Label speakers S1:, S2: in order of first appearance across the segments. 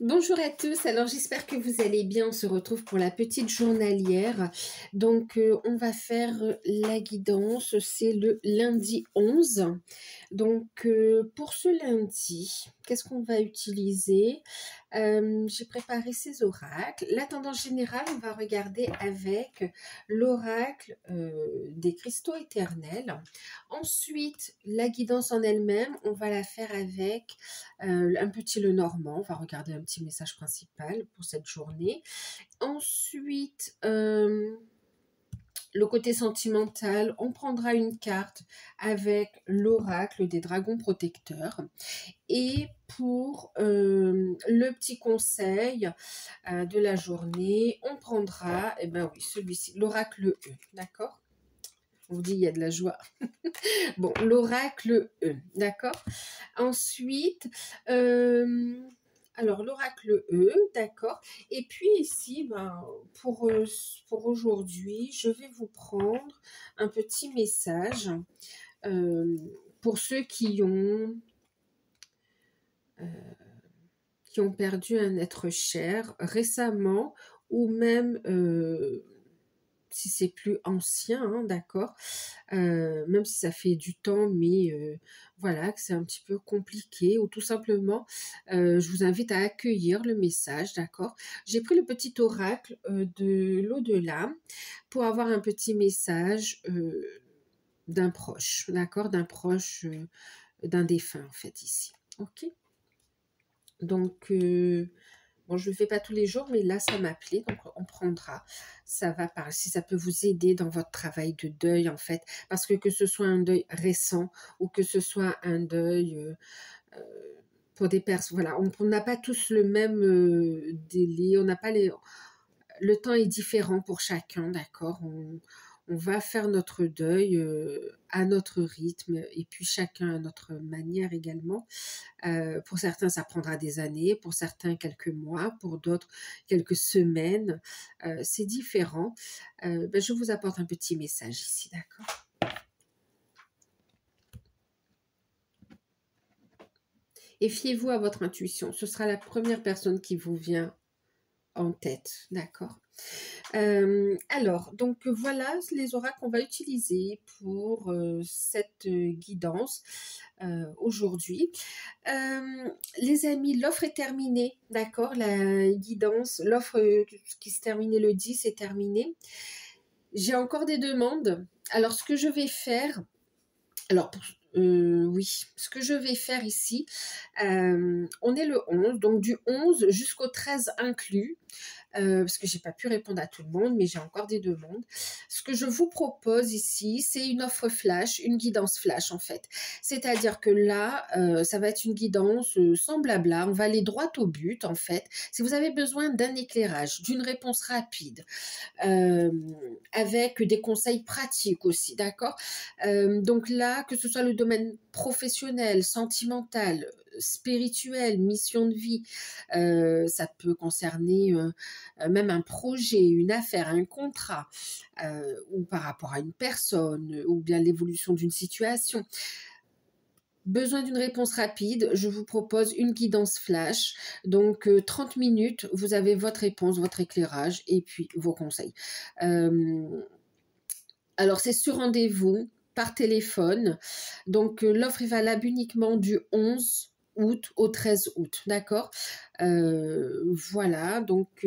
S1: Bonjour à tous, alors j'espère que vous allez bien, on se retrouve pour la petite journalière. Donc on va faire la guidance, c'est le lundi 11. Donc pour ce lundi, qu'est-ce qu'on va utiliser? J'ai préparé ces oracles. La tendance générale, on va regarder avec l'oracle des cristaux éternels. Ensuite, la guidance en elle-même, on va la faire avec un petit Lenormand. On va regarder un petit message principal pour cette journée. Ensuite, le côté sentimental, on prendra une carte avec l'oracle des dragons protecteurs. Et pour le petit conseil de la journée, on prendra, eh ben oui, celui-ci, l'oracle E, d'accord? On vous dit, il y a de la joie. Bon, l'oracle E, d'accord? Ensuite, alors l'oracle E, d'accord. Et puis ici, pour aujourd'hui, je vais vous prendre un petit message pour ceux qui ont perdu un être cher récemment ou même si c'est plus ancien, hein, d'accord, même si ça fait du temps, mais voilà, que c'est un petit peu compliqué, ou tout simplement, je vous invite à accueillir le message, d'accord. J'ai pris le petit oracle de l'au-delà pour avoir un petit message d'un proche, d'accord, d'un proche, d'un défunt, en fait, ici, ok. Donc, bon, je ne le fais pas tous les jours, mais là, ça m'a plu, donc on prendra. Ça va par si ça peut vous aider dans votre travail de deuil, en fait. Parce que ce soit un deuil récent ou que ce soit un deuil pour des personnes, voilà, on n'a pas tous le même délai, on n'a pas les... Le temps est différent pour chacun, d'accord. On va faire notre deuil à notre rythme et puis chacun à notre manière également. Pour certains, ça prendra des années, pour certains, quelques mois, pour d'autres, quelques semaines. C'est différent. Je vous apporte un petit message ici, d'accord? Et fiez-vous à votre intuition. Ce sera la première personne qui vous vient en tête, d'accord? Alors, donc voilà les oracles qu'on va utiliser pour cette guidance aujourd'hui. Les amis, l'offre est terminée, d'accord? La guidance, l'offre qui se terminait le 10 est terminée. J'ai encore des demandes. Alors, ce que je vais faire, alors, oui, ce que je vais faire ici, on est le 11, donc du 11 jusqu'au 13 inclus. Parce que j'ai pas pu répondre à tout le monde, mais j'ai encore des demandes. Ce que je vous propose ici, c'est une offre flash, une guidance flash en fait. C'est-à-dire que là, ça va être une guidance sans blabla, on va aller droit au but en fait. Si vous avez besoin d'un éclairage, d'une réponse rapide, euh, avec des conseils pratiques aussi, d'accord? Donc là, que ce soit le domaine professionnel, sentimental, spirituel, mission de vie, ça peut concerner même un projet, une affaire, un contrat, ou par rapport à une personne, ou bien l'évolution d'une situation. Besoin d'une réponse rapide, je vous propose une guidance flash. Donc 30 minutes, vous avez votre réponse, votre éclairage et puis vos conseils. Alors c'est sur rendez-vous par téléphone. Donc l'offre est valable uniquement du 11 août au 13 août, d'accord. Voilà, donc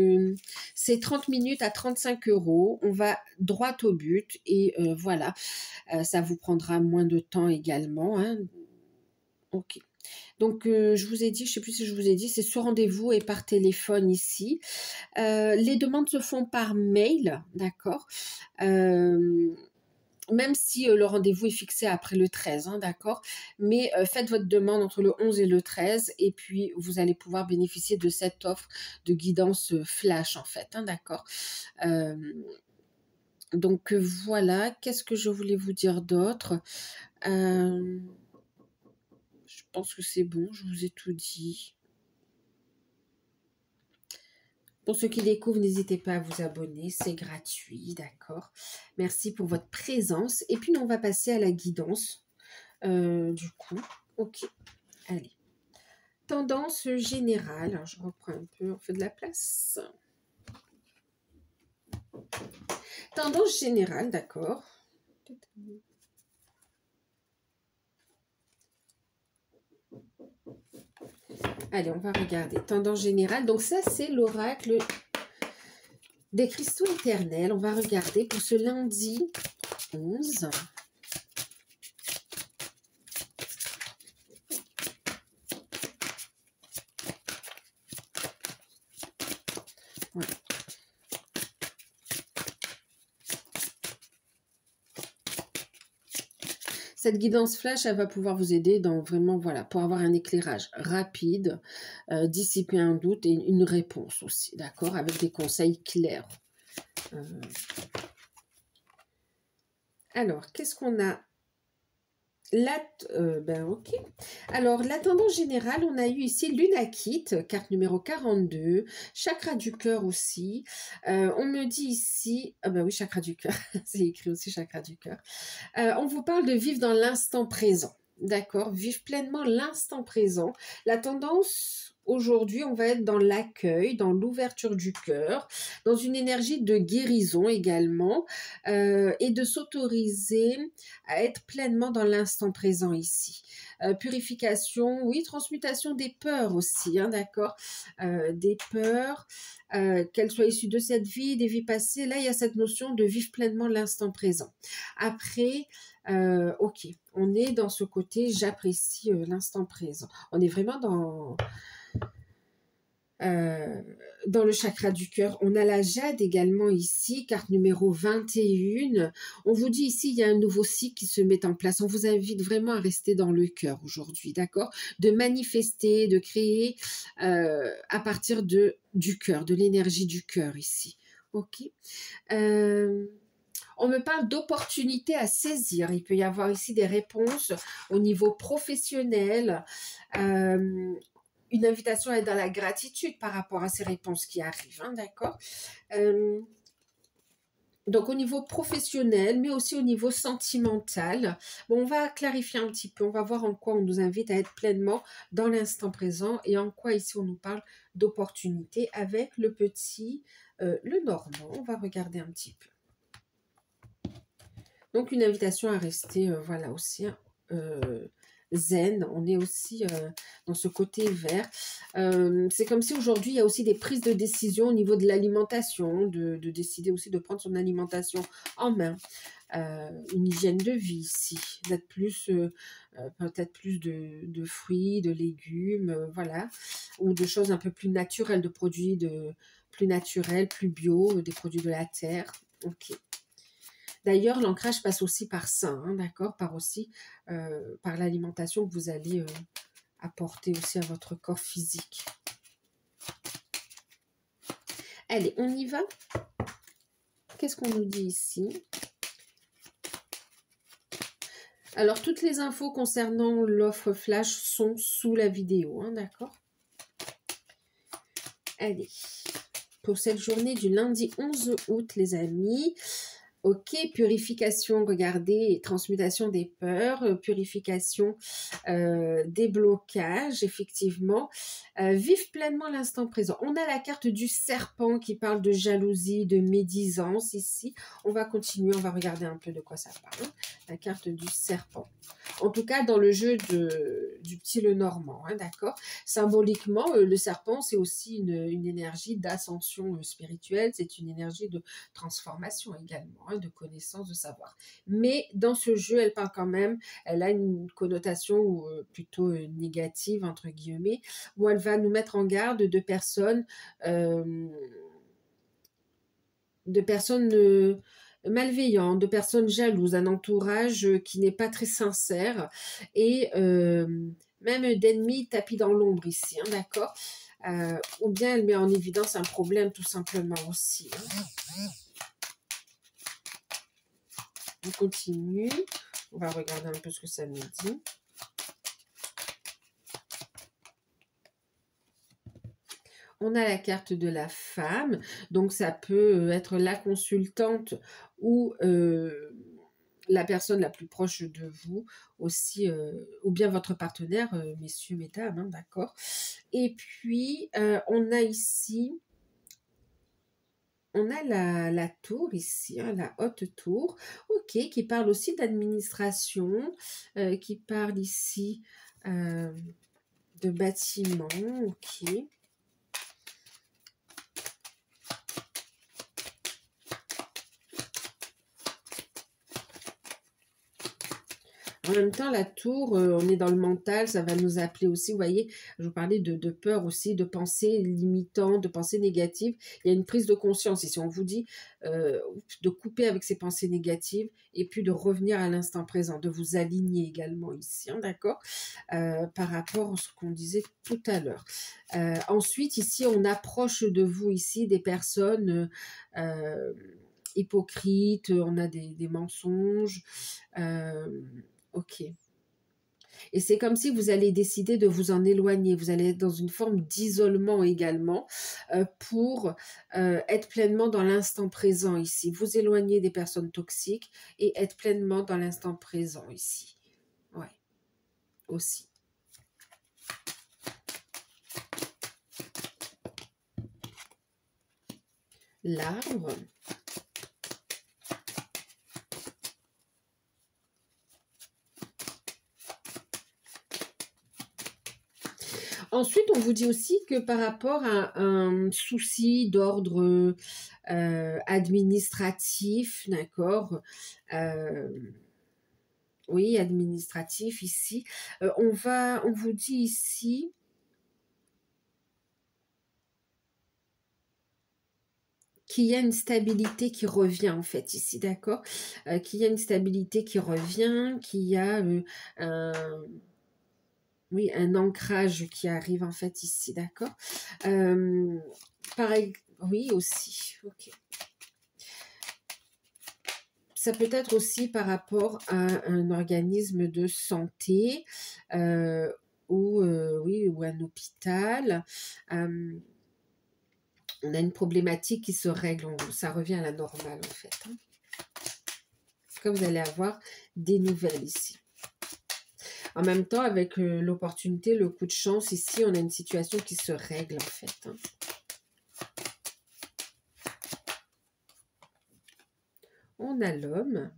S1: c'est 30 minutes à 35 €. On va droit au but et voilà, ça vous prendra moins de temps également, hein. Ok. Donc, je vous ai dit, je ne sais plus si je vous ai dit, c'est sur rendez-vous et par téléphone ici. Les demandes se font par mail, d'accord. Même si le rendez-vous est fixé après le 13, hein, d'accord. Mais faites votre demande entre le 11 et le 13 et puis vous allez pouvoir bénéficier de cette offre de guidance flash, en fait, hein, d'accord. Donc, voilà, qu'est-ce que je voulais vous dire d'autre? Je pense que c'est bon, je vous ai tout dit. Pour ceux qui découvrent, n'hésitez pas à vous abonner, c'est gratuit, d'accord. Merci pour votre présence. Et puis, nous, on va passer à la guidance, du coup. Ok, allez. tendance générale. Alors, je reprends un peu, on fait de la place. Tendance générale, d'accord. Allez, on va regarder. Tendance générale. Donc ça, c'est l'oracle des cristaux éternels. On va regarder pour ce lundi 11. Voilà. Cette guidance flash, elle va pouvoir vous aider dans vraiment, voilà, pour avoir un éclairage rapide, dissiper un doute et une réponse aussi, d'accord, avec des conseils clairs. Alors, qu'est-ce qu'on a? Ok. Alors, la tendance générale, on a eu ici Lunakit, carte numéro 42, chakra du cœur aussi. On me dit ici, ah ben oui, chakra du cœur, c'est écrit aussi chakra du cœur. On vous parle de vivre dans l'instant présent, d'accord? Vivre pleinement l'instant présent. La tendance... Aujourd'hui, on va être dans l'accueil, dans l'ouverture du cœur, dans une énergie de guérison également, et de s'autoriser à être pleinement dans l'instant présent ici. Purification, oui, transmutation des peurs aussi, hein, d'accord, des peurs, qu'elles soient issues de cette vie, des vies passées. Là, il y a cette notion de vivre pleinement l'instant présent. Après, ok, on est dans ce côté, j'apprécie l'instant présent. On est vraiment dans le chakra du cœur. On a la jade également ici, carte numéro 21. On vous dit ici, il y a un nouveau cycle qui se met en place. On vous invite vraiment à rester dans le cœur aujourd'hui, d'accord? De manifester, de créer à partir du cœur, de l'énergie du cœur ici. Ok. On me parle d'opportunités à saisir. Il peut y avoir ici des réponses au niveau professionnel, une invitation à être dans la gratitude par rapport à ces réponses qui arrivent, hein, d'accord? Donc au niveau professionnel, mais aussi au niveau sentimental. Bon, on va clarifier un petit peu, on va voir en quoi on nous invite à être pleinement dans l'instant présent et en quoi ici on nous parle d'opportunités avec le petit, le normand. On va regarder un petit peu. Donc une invitation à rester, voilà aussi, zen, on est aussi dans ce côté vert. C'est comme si aujourd'hui, il y a aussi des prises de décision au niveau de l'alimentation, de décider aussi de prendre son alimentation en main. Une hygiène de vie ici, peut-être plus de fruits, de légumes, voilà, ou de choses un peu plus naturelles, de produits plus naturels, plus bio, des produits de la terre. Ok. D'ailleurs, l'ancrage passe aussi par ça, hein, d'accord, par l'alimentation que vous allez apporter aussi à votre corps physique. Allez, on y va. Qu'est-ce qu'on nous dit ici? Alors, toutes les infos concernant l'offre flash sont sous la vidéo, hein, d'accord? Allez, pour cette journée du lundi 11 août, les amis... Ok, purification, regardez, transmutation des peurs, purification des blocages, effectivement. Vive pleinement l'instant présent. On a la carte du serpent qui parle de jalousie, de médisance ici. On va continuer, on va regarder un peu de quoi ça parle. La carte du serpent. En tout cas, dans le jeu du petit Lenormand, hein, d'accord? Symboliquement, le serpent, c'est aussi une énergie d'ascension spirituelle, c'est une énergie de transformation également, hein, de connaissance, de savoir. Mais dans ce jeu, elle parle quand même, elle a une connotation plutôt négative, entre guillemets, où elle va nous mettre en garde de personnes... malveillantes, de personnes jalouses, un entourage qui n'est pas très sincère et même d'ennemis tapis dans l'ombre ici, hein, d'accord, ou bien elle met en évidence un problème tout simplement aussi. Hein. On continue, on va regarder un peu ce que ça nous dit. On a la carte de la femme, donc ça peut être la consultante ou la personne la plus proche de vous aussi, ou bien votre partenaire, messieurs, mesdames, hein, d'accord. Et puis, on a ici, on a la tour ici, hein, la haute tour, ok, qui parle aussi d'administration, qui parle ici de bâtiment, ok. En même temps, la tour, on est dans le mental, ça va nous appeler aussi, vous voyez, je vous parlais de peur aussi, de pensées limitantes, de pensées négatives. Il y a une prise de conscience ici. On vous dit de couper avec ces pensées négatives et puis de revenir à l'instant présent, de vous aligner également ici, hein, d'accord, par rapport à ce qu'on disait tout à l'heure. Ensuite, ici, on approche de vous ici des personnes hypocrites, on a des mensonges, ok. Et c'est comme si vous allez décider de vous en éloigner. Vous allez être dans une forme d'isolement également pour être pleinement dans l'instant présent ici. Vous éloigner des personnes toxiques et être pleinement dans l'instant présent ici. Ouais, aussi. L'arbre. Ensuite, on vous dit aussi que par rapport à un souci d'ordre administratif, d'accord, oui, administratif ici, on vous dit ici qu'il y a une stabilité qui revient en fait ici, d'accord, qu'il y a une stabilité qui revient, qu'il y a oui, un ancrage qui arrive en fait ici, d'accord. Pareil, oui aussi, ok. Ça peut être aussi par rapport à un organisme de santé ou oui, ou un hôpital. On a une problématique qui se règle, ça revient à la normale en fait. Hein. Comme vous allez avoir des nouvelles ici. En même temps, avec l'opportunité, le coup de chance, ici, on a une situation qui se règle, en fait. Hein. On a l'homme.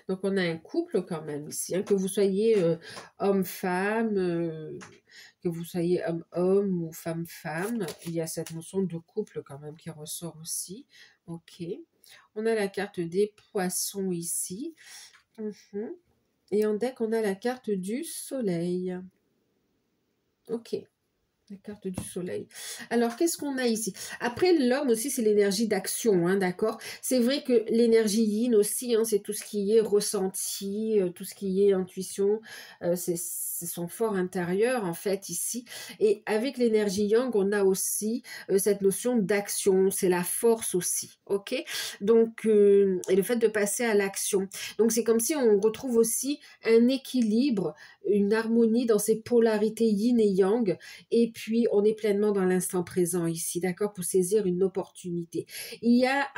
S1: Donc, on a un couple quand même ici. Hein, que vous soyez homme-femme, que vous soyez homme-homme ou femme-femme, il y a cette notion de couple quand même qui ressort aussi. Ok. On a la carte des poissons ici. Et en deck, on a la carte du soleil. Ok. La carte du soleil. Alors, qu'est-ce qu'on a ici? Après, l'homme aussi, c'est l'énergie d'action, hein, d'accord? C'est vrai que l'énergie yin aussi, hein, c'est tout ce qui est ressenti, tout ce qui est intuition, c'est son fort intérieur, en fait, ici. Et avec l'énergie yang, on a aussi cette notion d'action, c'est la force aussi, ok? Donc, et le fait de passer à l'action. Donc, c'est comme si on retrouve aussi un équilibre, une harmonie dans ces polarités yin et yang, et puis on est pleinement dans l'instant présent ici, d'accord, pour saisir une opportunité. Il y a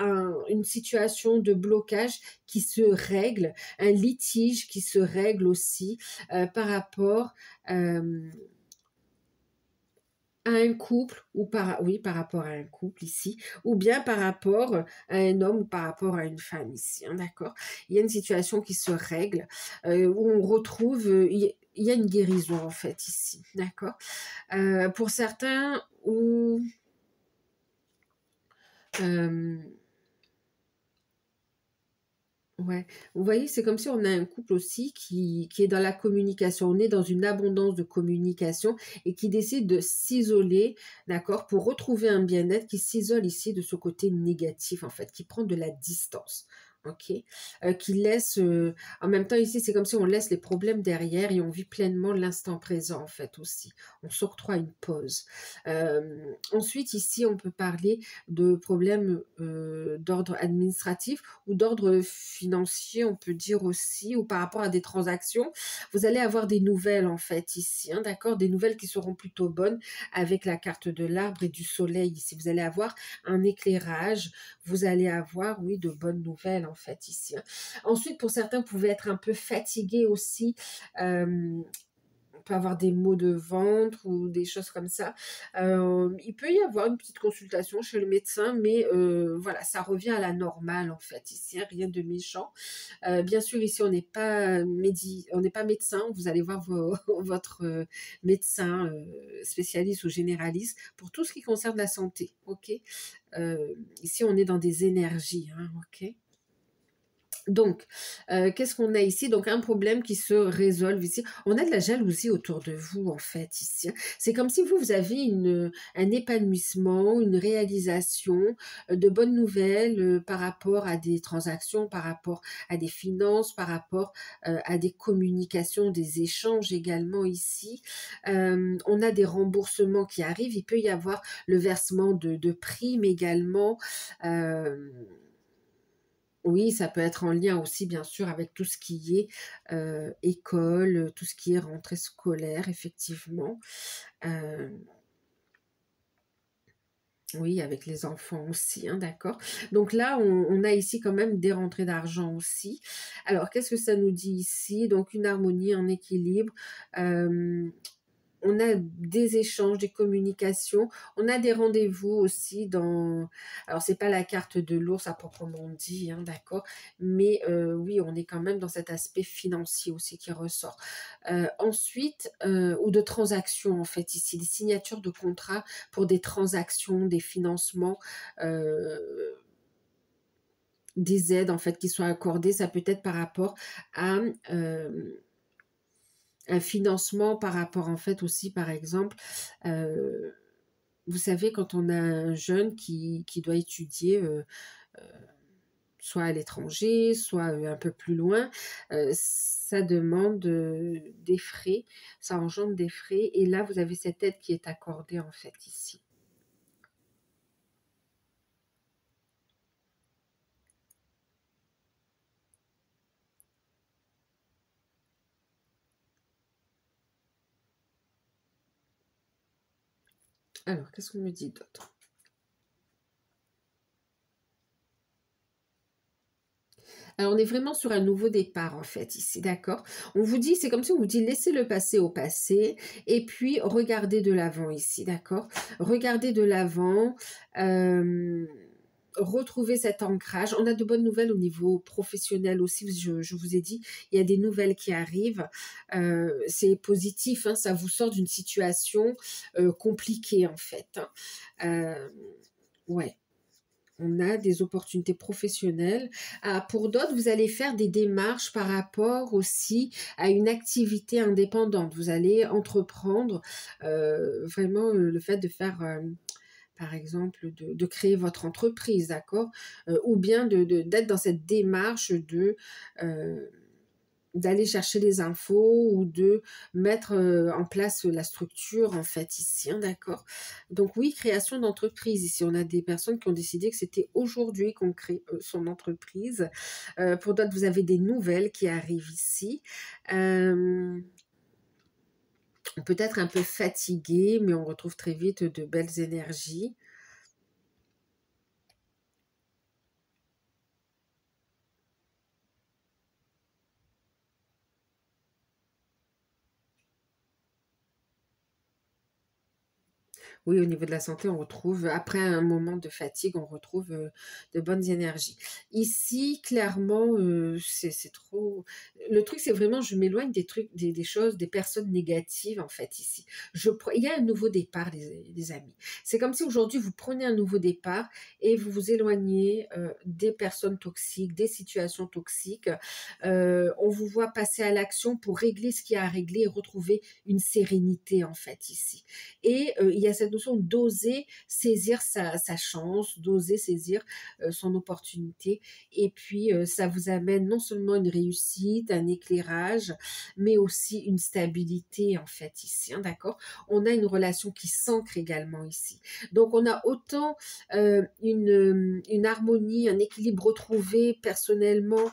S1: une situation de blocage qui se règle, un litige qui se règle aussi par rapport à un couple, ou oui, par rapport à un couple ici, ou bien par rapport à un homme ou par rapport à une femme ici, hein, d'accord. Il y a une situation qui se règle, où on retrouve, il y a une guérison en fait ici, d'accord. Pour certains, où ouais, vous voyez, c'est comme si on a un couple aussi qui est dans la communication. On est dans une abondance de communication et qui décide de s'isoler, d'accord, pour retrouver un bien-être, qui s'isole ici de ce côté négatif, en fait, qui prend de la distance. ok, qui laisse, en même temps ici, c'est comme si on laisse les problèmes derrière et on vit pleinement l'instant présent en fait aussi. On s'octroie une pause. Ensuite, ici, on peut parler de problèmes d'ordre administratif ou d'ordre financier, on peut dire aussi, ou par rapport à des transactions. Vous allez avoir des nouvelles en fait ici, hein, d'accord, des nouvelles qui seront plutôt bonnes avec la carte de l'arbre et du soleil ici. Vous allez avoir un éclairage, vous allez avoir, oui, de bonnes nouvelles en fait ici, hein. Ensuite, pour certains, vous pouvez être un peu fatigué aussi. On peut avoir des maux de ventre ou des choses comme ça. Il peut y avoir une petite consultation chez le médecin, mais voilà, ça revient à la normale en fait ici, hein, rien de méchant. Bien sûr, ici, on n'est pas médecin. Vous allez voir votre médecin spécialiste ou généraliste pour tout ce qui concerne la santé. Ok. Ici, on est dans des énergies. Hein, ok. Donc, qu'est-ce qu'on a ici? Donc, un problème qui se résolve ici. On a de la jalousie autour de vous, en fait, ici, hein. C'est comme si vous avez un épanouissement, une réalisation, de bonnes nouvelles par rapport à des transactions, par rapport à des finances, par rapport à des communications, des échanges également ici. On a des remboursements qui arrivent. Il peut y avoir le versement de primes également. Oui, ça peut être en lien aussi, bien sûr, avec tout ce qui est école, tout ce qui est rentrée scolaire, effectivement. Euh, oui, avec les enfants aussi, hein, d'accord. Donc là, on a ici quand même des rentrées d'argent aussi. Alors, qu'est-ce que ça nous dit ici? Donc, une harmonie, un équilibre. On a des échanges, des communications, on a des rendez-vous aussi dans... Alors, c'est pas la carte de l'ours à proprement dit, hein, d'accord, mais oui, on est quand même dans cet aspect financier aussi qui ressort. Ensuite, ou de transactions, en fait, ici, des signatures de contrats pour des transactions, des financements, des aides, en fait, qui sont accordées, ça peut être par rapport à... un financement par rapport en fait aussi par exemple vous savez quand on a un jeune qui doit étudier soit à l'étranger soit un peu plus loin ça demande des frais, ça engendre des frais et là vous avez cette aide qui est accordée en fait ici. Alors qu'est-ce qu'on me dit d'autre? Alors, on est vraiment sur un nouveau départ, en fait, ici, d'accord? On vous dit, c'est comme si on vous dit, laissez le passé au passé, et puis regardez de l'avant ici, d'accord? Regardez de l'avant, retrouver cet ancrage. On a de bonnes nouvelles au niveau professionnel aussi, je vous ai dit, il y a des nouvelles qui arrivent. C'est positif, hein, ça vous sort d'une situation compliquée, en fait, hein. Ouais. On a des opportunités professionnelles. Ah, pour d'autres, vous allez faire des démarches par rapport aussi à une activité indépendante. Vous allez entreprendre vraiment le fait de faire, par exemple, de créer votre entreprise, d'accord? Ou bien d'être dans cette démarche euh, d'aller chercher les infos ou de mettre en place la structure en fait ici, hein, d'accord. Donc oui, création d'entreprise. Ici, on a des personnes qui ont décidé que c'était aujourd'hui qu'on crée son entreprise. Pour d'autres, vous avez des nouvelles qui arrivent ici. Peut-être un peu fatigué, mais on retrouve très vite de belles énergies. Oui, au niveau de la santé, on retrouve, après un moment de fatigue, on retrouve de bonnes énergies. Ici, clairement, c'est trop... Le truc, c'est vraiment, je m'éloigne des trucs, des choses, des personnes négatives, en fait, ici. Il y a un nouveau départ, les amis. C'est comme si aujourd'hui, vous prenez un nouveau départ et vous vous éloignez des personnes toxiques, des situations toxiques. On vous voit passer à l'action pour régler ce qu'il y a à régler et retrouver une sérénité, en fait, ici. Et il y a cette cette notion d'oser saisir sa chance, d'oser saisir son opportunité. Et puis, ça vous amène non seulement une réussite, un éclairage, mais aussi une stabilité, en fait, ici, hein, d'accord? On a une relation qui s'ancre également ici. Donc, on a autant une harmonie, un équilibre retrouvé personnellement,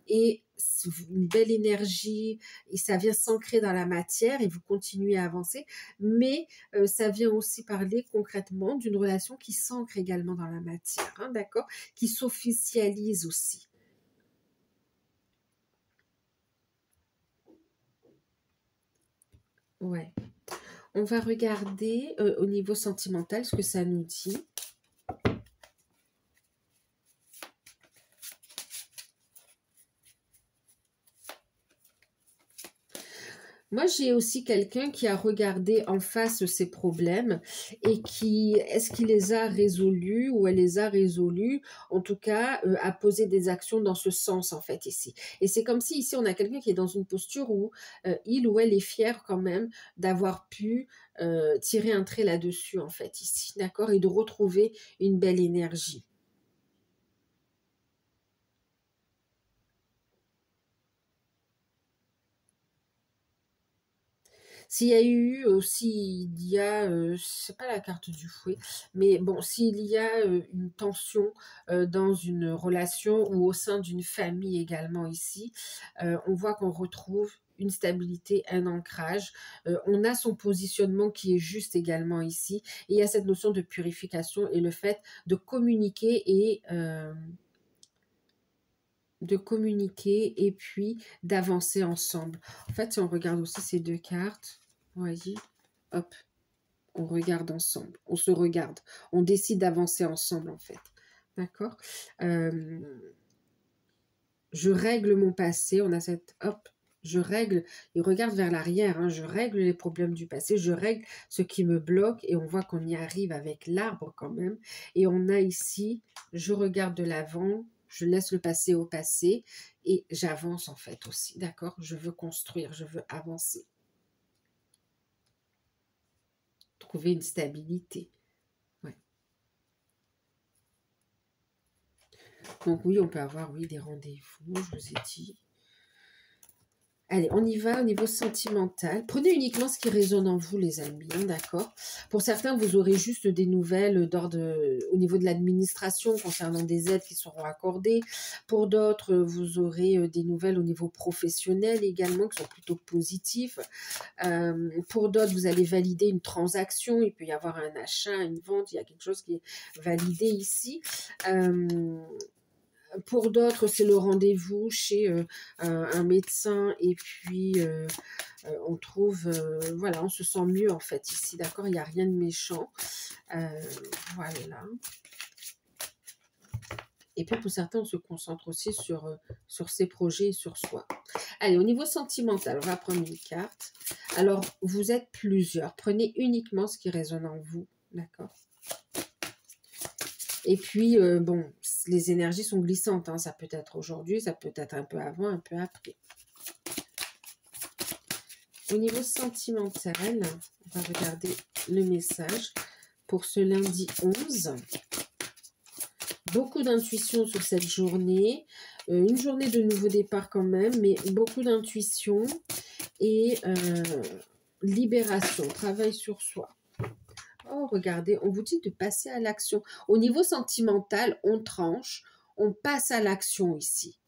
S1: et une belle énergie, et ça vient s'ancrer dans la matière et vous continuez à avancer, mais ça vient aussi parler concrètement d'une relation qui s'ancre également dans la matière, hein, d'accord, qui s'officialise aussi. Ouais. On va regarder au niveau sentimental ce que ça nous dit. Moi, j'ai aussi quelqu'un qui a regardé en face ses problèmes et qui, est-ce qu'il les a résolus ou elle les a résolus, en tout cas, a posé des actions dans ce sens, en fait, ici. Et c'est comme si, ici, on a quelqu'un qui est dans une posture où il ou elle est fier quand même d'avoir pu tirer un trait là-dessus, en fait, ici, d'accord, et de retrouver une belle énergie. S'il y a eu aussi, il y a, c'est pas la carte du fouet, mais bon, s'il y a une tension dans une relation ou au sein d'une famille également ici, on voit qu'on retrouve une stabilité, un ancrage. On a son positionnement qui est juste également ici. Et il y a cette notion de purification et le fait de communiquer et puis d'avancer ensemble. En fait, si on regarde aussi ces deux cartes, vous voyez, hop, on regarde ensemble, on se regarde, on décide d'avancer ensemble en fait. D'accord. Je règle mon passé, on a cette, hop, je règle, il regarde vers l'arrière, hein, je règle les problèmes du passé, je règle ce qui me bloque et on voit qu'on y arrive avec l'arbre quand même. Et on a ici, je regarde de l'avant, je laisse le passé au passé et j'avance en fait aussi, d'accord? Je veux construire, je veux avancer. Trouver une stabilité. Ouais. Donc oui, on peut avoir, oui, des rendez-vous, je vous ai dit. Allez, on y va au niveau sentimental. Prenez uniquement ce qui résonne en vous, les amis, hein, d'accord? Pour certains, vous aurez juste des nouvelles d'ordre au niveau de l'administration concernant des aides qui seront accordées. Pour d'autres, vous aurez des nouvelles au niveau professionnel également qui sont plutôt positifs. Pour d'autres, vous allez valider une transaction. Il peut y avoir un achat, une vente. Il y a quelque chose qui est validé ici. Pour d'autres, c'est le rendez-vous chez un médecin et puis on trouve, voilà, on se sent mieux en fait ici, d'accord? Il n'y a rien de méchant. Voilà. Et puis pour certains, on se concentre aussi sur ses projets et sur soi. Allez, au niveau sentimental, on va prendre une carte. Alors, vous êtes plusieurs. Prenez uniquement ce qui résonne en vous, d'accord? Et puis, bon, les énergies sont glissantes. Hein. Ça peut être aujourd'hui, ça peut être un peu avant, un peu après. Au niveau sentimental, on va regarder le message pour ce lundi 11. Beaucoup d'intuition sur cette journée. Une journée de nouveau départ quand même, mais beaucoup d'intuition et libération, travail sur soi. Oh, regardez, on vous dit de passer à l'action. Au niveau sentimental, on tranche, on passe à l'action ici.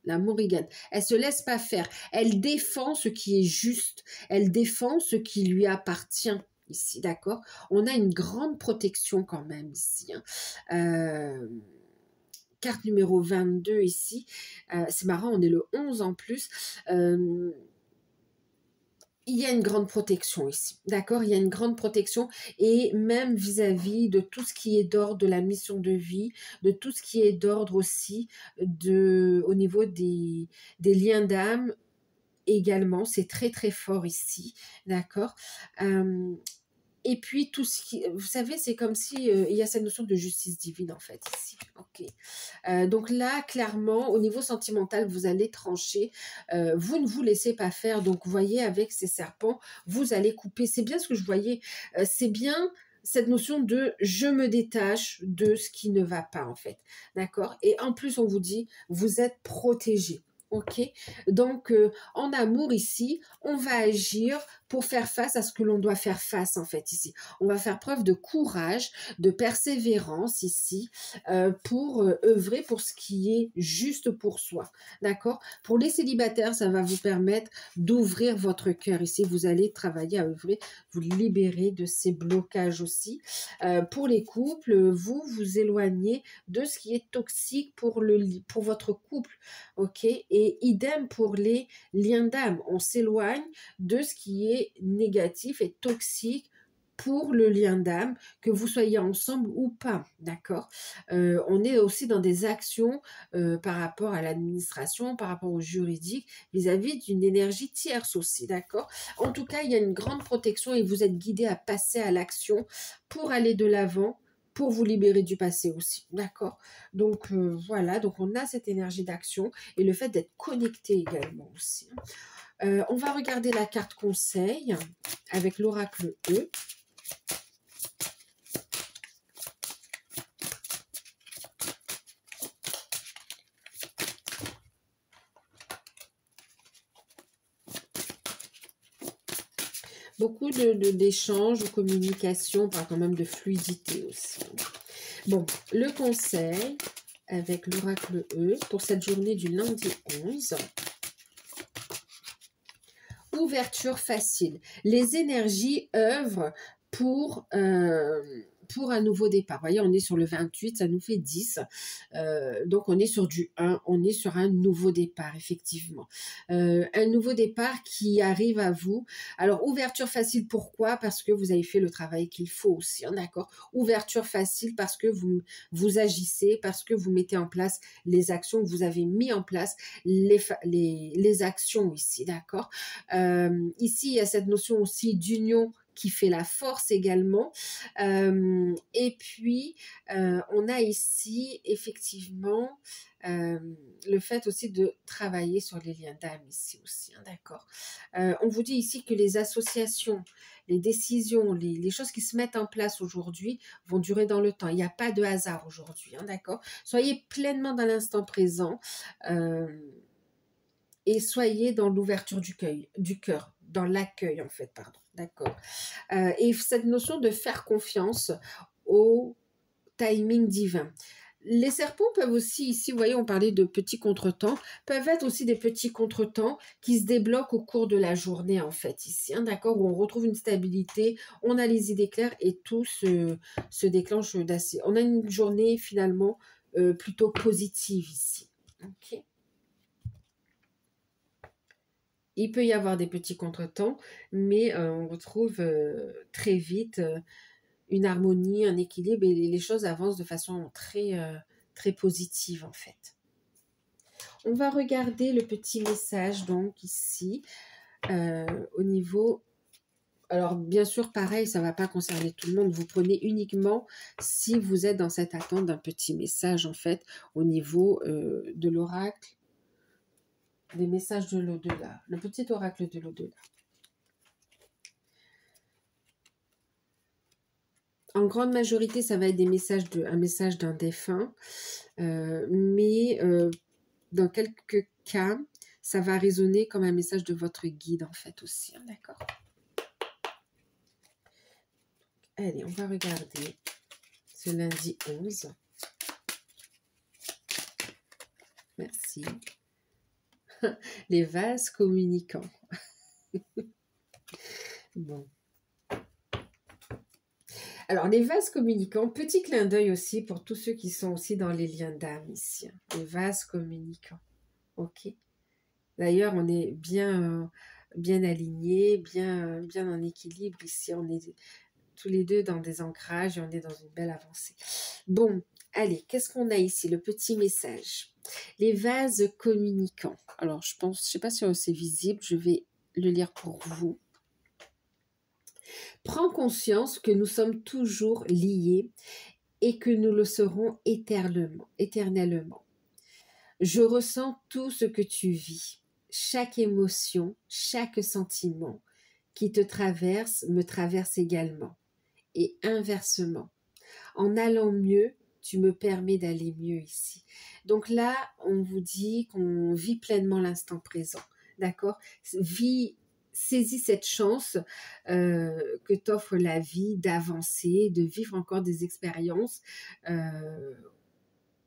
S1: La Morrigan, elle se laisse pas faire. Elle défend ce qui est juste. Elle défend ce qui lui appartient ici, d'accord? On a une grande protection quand même ici. Hein. Carte numéro 22 ici. C'est marrant, on est le 11 en plus. Il y a une grande protection ici, d'accord? Il y a une grande protection et même vis-à-vis de tout ce qui est d'ordre de la mission de vie, de tout ce qui est d'ordre aussi au niveau des liens d'âme également. C'est très très fort ici, d'accord? Et puis tout ce qui, vous savez, c'est comme si il y a cette notion de justice divine en fait ici. Ok. Donc là, clairement, au niveau sentimental, vous allez trancher. Vous ne vous laissez pas faire. Donc, vous voyez, avec ces serpents, vous allez couper. C'est bien ce que je voyais. C'est bien cette notion de je me détache de ce qui ne va pas, en fait. D'accord? Et en plus, on vous dit, vous êtes protégé. Ok? Donc, en amour ici, on va agir pour faire face à ce que l'on doit faire face, en fait, ici. On va faire preuve de courage, de persévérance ici, pour œuvrer pour ce qui est juste pour soi. D'accord? Pour les célibataires, ça va vous permettre d'ouvrir votre cœur. Ici, vous allez travailler à œuvrer, vous libérer de ces blocages aussi. Pour les couples, vous vous éloignez de ce qui est toxique pour votre couple. Ok? Et idem pour les liens d'âme. On s'éloigne de ce qui est négatif et toxique pour le lien d'âme, que vous soyez ensemble ou pas, d'accord? On est aussi dans des actions par rapport à l'administration, par rapport au juridique, vis-à-vis d'une énergie tierce aussi, d'accord? En tout cas, il y a une grande protection et vous êtes guidé à passer à l'action pour aller de l'avant, pour vous libérer du passé aussi, d'accord? Donc voilà, donc on a cette énergie d'action et le fait d'être connecté également aussi. On va regarder la carte conseil avec l'oracle E. Beaucoup d'échanges, de communication, on parle quand même de fluidité aussi. Bon, le conseil avec l'oracle E pour cette journée du lundi 11. Ouverture facile. Les énergies œuvrent pour un nouveau départ. Vous voyez, on est sur le 28, ça nous fait 10. Donc, on est sur du 1, on est sur un nouveau départ, effectivement. Un nouveau départ qui arrive à vous. Alors, ouverture facile, pourquoi? Parce que vous avez fait le travail qu'il faut aussi, hein, d'accord? Ouverture facile parce que vous agissez, parce que vous mettez en place les actions, que vous avez mis en place les actions ici, d'accord? Ici, il y a cette notion aussi d'union qui fait la force également. Et puis, on a ici effectivement le fait aussi de travailler sur les liens d'âme ici aussi, hein, d'accord. On vous dit ici que les associations, les décisions, les choses qui se mettent en place aujourd'hui vont durer dans le temps. Il n'y a pas de hasard aujourd'hui, hein, d'accord. Soyez pleinement dans l'instant présent. Et soyez dans l'ouverture du cœur, dans l'accueil en fait, pardon, d'accord. Et cette notion de faire confiance au timing divin. Les serpents peuvent aussi, ici, vous voyez, on parlait de petits contretemps, peuvent être aussi des petits contretemps qui se débloquent au cours de la journée, en fait, ici, hein, d'accord, où on retrouve une stabilité, on a les idées claires et tout se déclenche d'assez. On a une journée, finalement, plutôt positive ici. Ok. Il peut y avoir des petits contretemps, mais on retrouve très vite une harmonie, un équilibre et les choses avancent de façon très positive en fait. On va regarder le petit message donc ici au niveau... Alors bien sûr pareil, ça ne va pas concerner tout le monde, vous prenez uniquement si vous êtes dans cette attente d'un petit message en fait au niveau de l'oracle. Des messages de l'au-delà, le petit oracle de l'au-delà. En grande majorité, ça va être un message d'un défunt, mais dans quelques cas, ça va résonner comme un message de votre guide en fait aussi, hein, d'accord? Allez, on va regarder ce lundi 11. Merci. Les vases communicants. Bon. Alors, les vases communicants, petit clin d'œil aussi pour tous ceux qui sont aussi dans les liens d'âme ici. Hein, les vases communicants. Ok. D'ailleurs, on est bien alignés, bien en équilibre ici. On est tous les deux dans des ancrages et on est dans une belle avancée. Bon, allez, qu'est-ce qu'on a ici? Le petit message. Les vases communicants. Alors, je sais pas si c'est visible, je vais le lire pour vous. Prends conscience que nous sommes toujours liés et que nous le serons éternellement, éternellement. Je ressens tout ce que tu vis, chaque émotion, chaque sentiment qui te traverse me traverse également, et inversement. En allant mieux, tu me permets d'aller mieux ici. Donc là, on vous dit qu'on vit pleinement l'instant présent, d'accord? Saisis cette chance que t'offre la vie d'avancer, de vivre encore des expériences,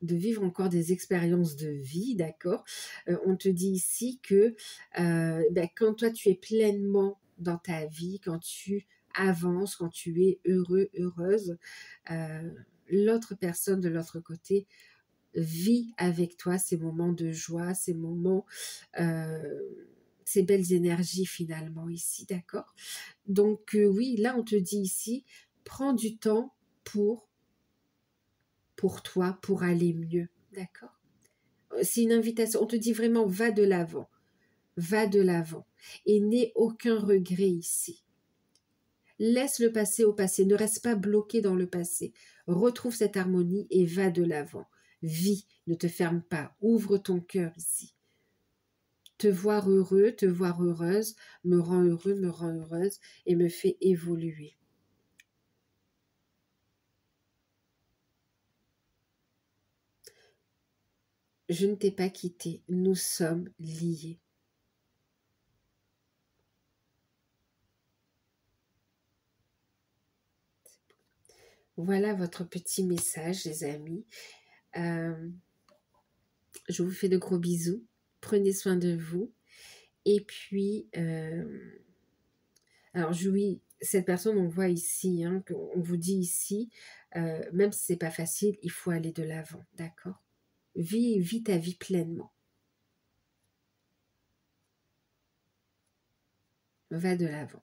S1: de vie, d'accord? On te dit ici que quand toi tu es pleinement dans ta vie, quand tu avances, quand tu es heureux, heureuse, l'autre personne de l'autre côté vit avec toi ces moments de joie, ces moments, ces belles énergies finalement ici, d'accord? Donc oui, là on te dit ici, prends du temps pour toi, pour aller mieux, d'accord? C'est une invitation, on te dit vraiment va de l'avant et n'aie aucun regret ici. Laisse le passé au passé, ne reste pas bloqué dans le passé. Retrouve cette harmonie et va de l'avant. Vis, ne te ferme pas, ouvre ton cœur ici. Te voir heureux, te voir heureuse, me rend heureux, me rend heureuse et me fait évoluer. Je ne t'ai pas quitté, nous sommes liés. Voilà votre petit message, les amis. Je vous fais de gros bisous. Prenez soin de vous. Et puis, alors oui, cette personne, on voit ici, hein, on vous dit ici, même si c'est pas facile, il faut aller de l'avant, d'accord? Vis ta vie pleinement. Va de l'avant.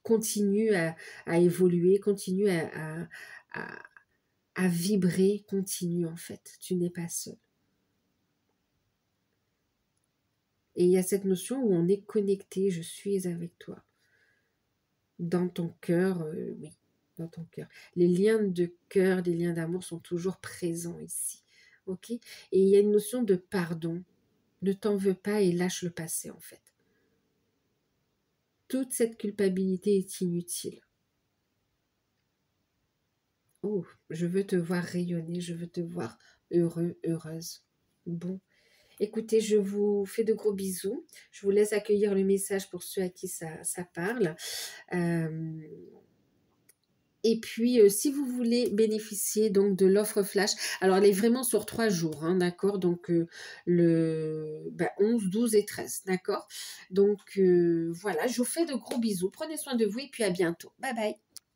S1: Continue à évoluer, continue à vibrer, continue en fait. Tu n'es pas seul. Et il y a cette notion où on est connecté, je suis avec toi. Dans ton cœur, oui, dans ton cœur. Les liens de cœur, les liens d'amour sont toujours présents ici. Ok? Et il y a une notion de pardon. Ne t'en veux pas et lâche le passé en fait. Toute cette culpabilité est inutile. Oh, je veux te voir rayonner, je veux te voir heureux, heureuse. Bon, écoutez, je vous fais de gros bisous. Je vous laisse accueillir le message pour ceux à qui ça parle. Et puis, si vous voulez bénéficier donc de l'offre flash, alors elle est vraiment sur 3 jours, hein, d'accord? Donc, le 11, 12 et 13, d'accord? Donc, voilà, je vous fais de gros bisous. Prenez soin de vous et puis à bientôt. Bye bye.